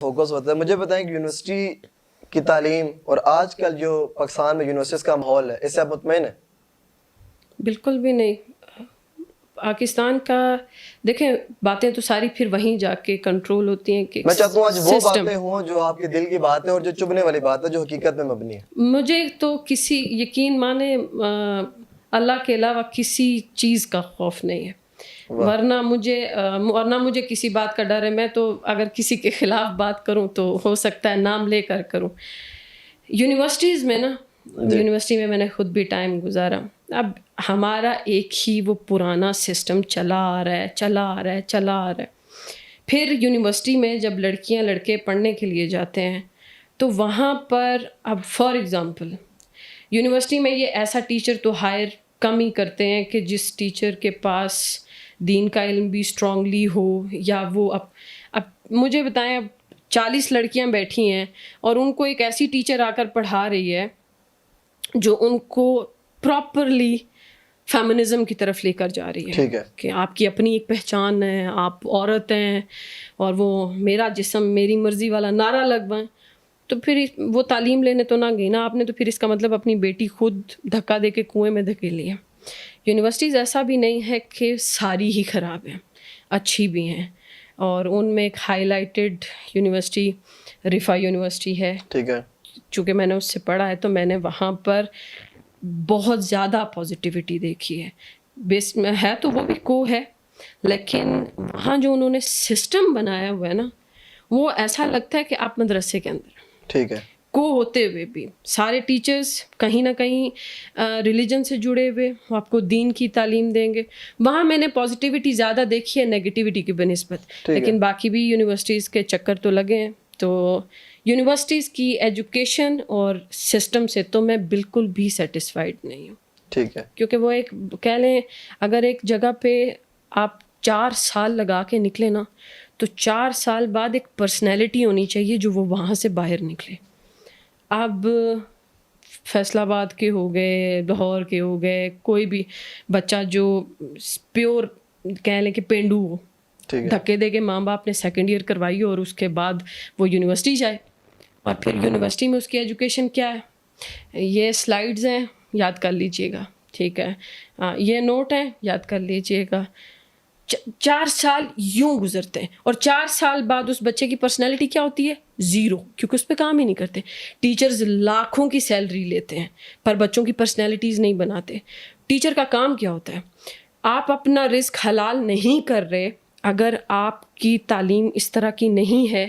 Focus ہوتا ہے. مجھے بتائیں کہ یونیورسٹی کی تعلیم اور آج کل جو پاکستان میں یونیورسٹیز کا ماحول ہے اس سے آپ مطمئن ہیں؟ بالکل بھی نہیں. پاکستان کا دیکھیں باتیں تو ساری پھر وہیں جا کے کنٹرول ہوتی ہیں کہ میں چاہتا ہوں آج وہ سسٹم. باتیں ہوں جو آپ کے دل کی باتیں اور جو چبھنے والی بات ہے جو حقیقت میں مبنی ہے. مجھے تو کسی یقین مانے اللہ کے علاوہ کسی چیز کا خوف نہیں ہے. ورنہ مجھے کسی بات کا ڈر ہے. میں تو اگر کسی کے خلاف بات کروں تو ہو سکتا ہے نام لے کر کروں. یونیورسٹیز میں نا یونیورسٹی میں میں نے خود بھی ٹائم گزارا. اب ہمارا ایک ہی وہ پرانا سسٹم چلا آ رہا ہے. پھر یونیورسٹی میں جب لڑکیاں لڑکے پڑھنے کے لیے جاتے ہیں تو وہاں پر اب فار ایگزامپل یونیورسٹی میں یہ ایسا ٹیچر تو ہائر کم ہی کرتے ہیں کہ جس ٹیچر کے پاس دین کا علم بھی اسٹرانگلی ہو یا وہ اب مجھے بتائیں اب 40 لڑکیاں بیٹھی ہیں اور ان کو ایک ایسی ٹیچر آ کر پڑھا رہی ہے جو ان کو پراپرلی فیمنزم کی طرف لے کر جا رہی ہے کہ آپ کی اپنی ایک پہچان ہے, آپ عورت ہیں اور وہ میرا جسم میری مرضی والا نعرہ لگوائیں, تو پھر وہ تعلیم لینے تو نہ گئی نا آپ نے, تو پھر اس کا مطلب اپنی بیٹی خود دھکا دے کے کنویں میں دھکیلی ہے. یونیورسٹیز ایسا بھی نہیں ہے کہ ساری ہی خراب ہیں, اچھی بھی ہیں, اور ان میں ایک ہائی لائٹڈ یونیورسٹی رفا یونیورسٹی ہے. ٹھیک ہے, چونکہ میں نے اس سے پڑھا ہے تو میں نے وہاں پر بہت زیادہ پازیٹیوٹی دیکھی ہے. بیس میں ہے تو وہ بھی کو ہے, لیکن وہاں جو انہوں نے سسٹم بنایا ہوا ہے نا وہ ایسا لگتا ہے کہ آپ مدرسے کے اندر ٹھیک ہے, کو ہوتے ہوئے بھی سارے ٹیچرز کہیں نہ کہیں ریلیجن سے جڑے ہوئے وہ آپ کو دین کی تعلیم دیں گے. وہاں میں نے پازیٹیوٹی زیادہ دیکھی ہے نیگیٹیوٹی کی بنسبت, لیکن باقی بھی یونیورسٹیز کے چکر تو لگے ہیں. تو یونیورسٹیز کی ایجوکیشن اور سسٹم سے تو میں بالکل بھی سیٹسفائیڈ نہیں ہوں. ٹھیک ہے, کیونکہ وہ ایک کہہ لیں اگر ایک جگہ پہ آپ 4 سال لگا کے نکلے نا تو 4 سال بعد ایک پرسنالٹی ہونی چاہیے جو وہ وہاں سے باہر نکلے. اب فیصل آباد کے ہو گئے, لاہور کے ہو گئے, کوئی بھی بچہ جو پیور کہہ لیں کہ پینڈو ہو, دھکے دے کے ماں باپ نے سیکنڈ ایئر کروائی اور اس کے بعد وہ یونیورسٹی جائے, اور پھر یونیورسٹی میں اس کی ایجوکیشن کیا ہے, یہ سلائیڈز ہیں یاد کر لیجئے گا, ٹھیک ہے, یہ نوٹ ہیں یاد کر لیجئے گا. 4 سال یوں گزرتے ہیں اور 4 سال بعد اس بچے کی پرسنالٹی کیا ہوتی ہے, 0, کیونکہ اس پہ کام ہی نہیں کرتے. ٹیچرز لاکھوں کی سیلری لیتے ہیں پر بچوں کی پرسنالٹیز نہیں بناتے. ٹیچر کا کام کیا ہوتا ہے, آپ اپنا رزق حلال نہیں کر رہے, اگر آپ کی تعلیم اس طرح کی نہیں ہے